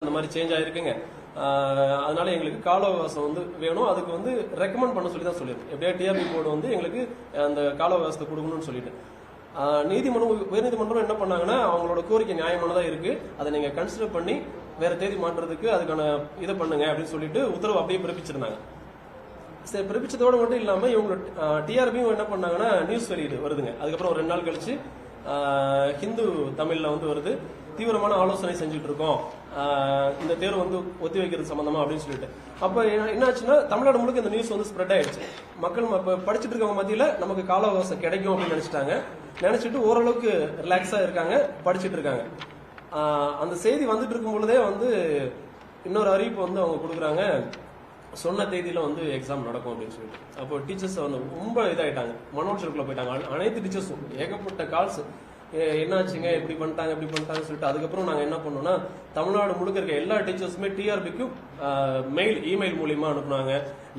அந்த மாதிரி சேஞ்ச் ஆயிருக்குங்க. அதனால எங்களுக்கு கால அவகாசம் வந்து வேணும். அதுக்கு வந்து ரெக்கமெண்ட் பண்ண சொல்லி தான் சொல்லியிருக்கு. எப்படியா டிஆர்பி போர்டு வந்து எங்களுக்கு அந்த கால அவகாசத்தை கொடுக்கணும்னு சொல்லிட்டு உயர்நீதிமன்றம் என்ன பண்ணாங்கன்னா, அவங்களோட கோரிக்கை நியாயமானதா இருக்கு, அதை நீங்க கன்சிடர் பண்ணி வேற தேதி மாற்றுறதுக்கு அதுக்கான இதை பண்ணுங்க அப்படின்னு சொல்லிட்டு உத்தரவு அப்படியே பிறப்பிச்சிருந்தாங்க. சரி, பிறப்பிச்சதோட மட்டும் இல்லாம இவங்க டிஆர்பியும் என்ன பண்ணாங்கன்னா நியூஸ் வெளியீடு வருதுங்க. அதுக்கப்புறம் ஒரு 2 நாள் கழிச்சு ஹிந்து தமிழ்ல வந்து வருது, தீவிரமான ஆலோசனை செஞ்சுட்டு இருக்கோம் இந்த தேர்வு வந்து ஒத்தி வைக்கிறது சம்பந்தமா அப்படின்னு சொல்லிட்டு. அப்ப என்னாச்சுன்னா தமிழ்நாடு முழுக்க இந்த நியூஸ் வந்து ஸ்ப்ரெட் ஆயிடுச்சு. மக்கள் படிச்சுட்டு இருக்கவங்க மத்தியில நமக்கு கால அவகாசம் கிடைக்கும் அப்படின்னு நினைச்சிட்டு ஓரளவுக்கு ரிலாக்ஸா இருக்காங்க, படிச்சுட்டு இருக்காங்க. அந்த செய்தி வந்துட்டு இருக்கும் பொழுதே வந்து இன்னொரு அறிவிப்பு வந்து அவங்க கொடுக்குறாங்க, சொன்ன தேதியில வந்து எக்ஸாம் நடக்கும் அப்படின்னு சொல்லிட்டு. அப்போ டீச்சர்ஸ் வந்து ரொம்ப இதாயிட்டாங்க, மன உளைச்சலுக்குள்ள போயிட்டாங்க. அனைத்து டீச்சர்ஸும் ஏகப்பட்ட கால்ஸ், என்னாச்சுங்க இப்படி பண்ணிட்டாங்கன்னு சொல்லிட்டு. அதுக்கப்புறம் நாங்க என்ன பண்ணோம்னா, தமிழ்நாடு முழுக்க இருக்க எல்லா டீச்சர்ஸுமே டிஆர்பிக்கும் இமெயில் மூலியமா அனுப்புனாங்க,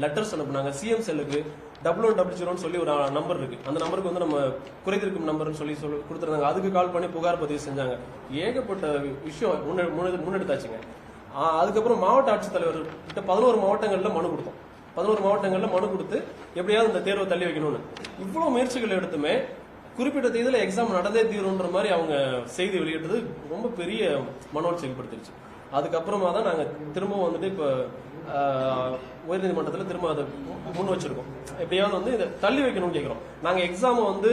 லெட்டர்ஸ் அனுப்புனாங்க. சிஎம் செல்லுக்கு 0000 சொல்லி ஒரு நம்பர் இருக்கு, அந்த நம்பருக்கு வந்து நம்ம குறைந்திருக்கும் நம்பர்னு சொல்லி கொடுத்துருந்தாங்க. அதுக்கு கால் பண்ணி புகார் பதிவு செஞ்சாங்க. ஏகப்பட்ட விஷயம் முன்னெடுத்தாச்சுங்க. அதுக்கப்புறம் மாவட்ட ஆட்சித்தலைவர் கிட்ட 11 மாவட்டங்கள்ல மனு கொடுத்தோம். 11 மாவட்டங்கள்ல மனு கொடுத்து எப்படியாவது இந்த தேர்வை தள்ளி வைக்கணும்னு. இவ்வளவு முயற்சிகள் எடுத்துமே குறிப்பிட்ட தேதியில எக்ஸாம் நடந்தே தீரும்ன்ற மாதிரி அவங்க செய்தி வெளியிட்டது ரொம்ப பெரிய மன உளைச்சல் ஏற்படுத்திருச்சு. அதுக்கப்புறமா தான் நாங்க திரும்பவும் வந்துட்டு இப்ப உயர்நீதிமன்றத்தில் திரும்ப அதை முன் வச்சிருக்கோம். எப்படியாவது வந்து இதை தள்ளி வைக்கணும்னு கேட்கிறோம். நாங்க எக்ஸாம் வந்து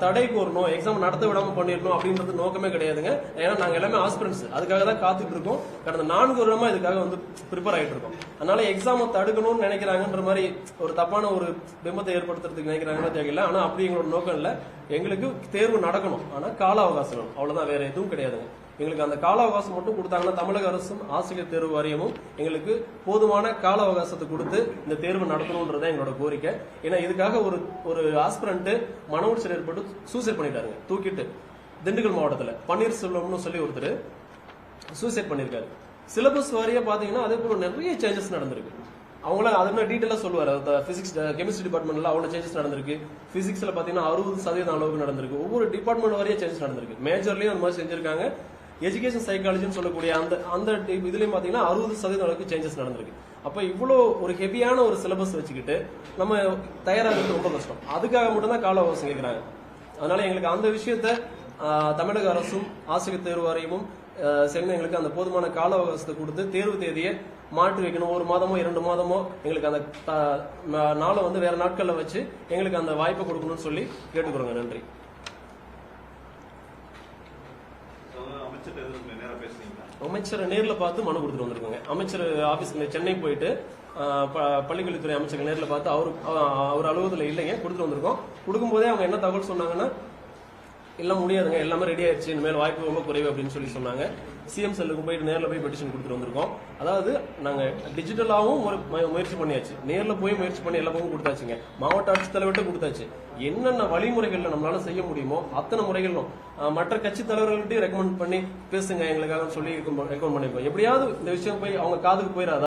தடை கோரணும், எக்ஸாம் நடத்த விடாம பண்ணிடணும் அப்படின்றது நோக்கமே கிடையாதுங்க. ஏன்னா நாங்க எல்லாமே ஆஸ்பிரன்ஸ், அதுக்காக தான் காத்துட்டு இருக்கோம். கடந்த 4 வருடமா இதுக்காக வந்து ப்ரிப்பேர் ஆகிட்டு இருக்கோம். அதனால எக்ஸாம் தடுக்கணும்னு நினைக்கிறாங்கன்ற மாதிரி ஒரு தப்பான ஒரு பிம்பத்தை ஏற்படுத்துறதுக்கு நினைக்கிறாங்கன்னு தெரியல. ஆனா அப்படி எங்களோட நோக்கம் இல்ல. எங்களுக்கு தேர்வு நடக்கணும், ஆனா கால அவகாசம் வேணும், அவ்வளவுதான், வேற எதுவும் கிடையாதுங்க. எங்களுக்கு அந்த கால அவகாசம் மட்டும் கொடுத்தாங்கன்னா தமிழக அரசும் ஆசிரியர் தேர்வு வாரியமும் எங்களுக்கு போதுமான கால அவகாசத்தை கொடுத்து இந்த தேர்வு நடத்தணும்ன்றதான் எங்களோட கோரிக்கை. ஏன்னா இதுக்காக ஒரு ஆஸ்பிரண்ட் மன உளைச்சல் ஏற்பட்டு சூசைட் பண்ணிட்டாருங்க, தூக்கிட்டு திண்டுக்கல் மாவட்டத்துல பன்னீர்செல்வம்னு சொல்லி ஒருத்தர் சூசைட் பண்ணிருக்காரு. சிலபஸ் வாரியா பாத்தீங்கன்னா அதே போல நிறைய சேஞ்சஸ் நடந்திருக்கு. அவங்கள அது டீட்டெயிலா சொல்லுவாரு. பிசிக்ஸ் கெமிஸ்ட்ரி டிபார்ட்மெண்ட்ல அவ்வளவு சேஞ்சஸ் நடந்திருக்கு. பிசிக்ஸ்ல பாத்தீங்கன்னா 60% அளவுக்கு நடந்திருக்கு. ஒவ்வொரு டிபார்ட்மெண்ட் வரைய சேஞ்சஸ் நடந்திருக்கு. மேஜர்லயும் அந்த மாதிரி செஞ்சிருக்காங்க. எஜுகேஷன் சைக்காலஜின்னு சொல்லக்கூடிய அந்த இதுலயும் பாத்தீங்கன்னா 60% அளவுக்கு சேஞ்சஸ் நடந்திருக்கு. அப்ப இவ்வளவு ஒரு ஹெவியான ஒரு சிலபஸ் வச்சுக்கிட்டு நம்ம தயாராகிறது ரொம்ப கஷ்டம். அதுக்காக மட்டும் தான் கால அவகாசம் கேட்கிறாங்க. அதனால எங்களுக்கு அந்த விஷயத்த தமிழக அரசும் ஆசிரியர் தேர்வு வாரியமும் சேர்ந்து எங்களுக்கு அந்த போதுமான கால அவகாசத்தை கொடுத்து தேர்வு தேதியை மாற்றி வைக்கணும். 1 மாதமோ 2 மாதமோ எங்களுக்கு அந்த நாளை வந்து வேற நாட்கள்ல வச்சு எங்களுக்கு அந்த வாய்ப்பை கொடுக்கணும்னு சொல்லி கேட்டுக்கிறோங்க. நன்றி. அமைச்சர் நேர்ல பார்த்து மனு கொடுத்துட்டு வந்திருக்கோங்க. அமைச்சர் ஆபீஸ்ல சென்னை போயிட்டு பள்ளிக்கல்வித்துறை அமைச்சர் நேர்ல பார்த்து அவர் அலுவலகத்தில் இல்லைங்க, கொடுத்துட்டு வந்திருக்கோம். கொடுக்கும்போதே அவங்க என்ன தகவல் சொன்னாங்கன்னா, எல்லாம் முடியாதுங்க, எல்லாமே ரெடி ஆயிடுச்சு, இனிமேல் வாய்ப்பு ரொம்ப குறைவு அப்படின்னு சொல்லி சொன்னாங்க. சிஎம் செல்லுக்கு போயிட்டு நேரில் போய் பெட்டிஷன் கொடுத்துட்டு வந்திருக்கோம். அதாவது நாங்க டிஜிட்டலாவும் முயற்சி பண்ணியாச்சு, நேர்ல போய் முயற்சி பண்ணி எல்லா பக்கம் கொடுத்தாச்சுங்க. மாவட்ட ஆட்சித்தலைவர்கிட்ட கொடுத்தாச்சு. என்னென்ன வழிமுறைகள்ல நம்மளால செய்ய முடியுமோ அத்தனை முறைகளும் மற்ற கட்சி தலைவர்கள்ட்டையும் ரெக்கமெண்ட் பண்ணி பேசுங்க எங்களுக்காக சொல்லி ரெக்கமெண்ட் பண்ணிருக்கோம். எப்படியாவது இந்த விஷயம் போய் அவங்க காதுக்கு போயிடாதா.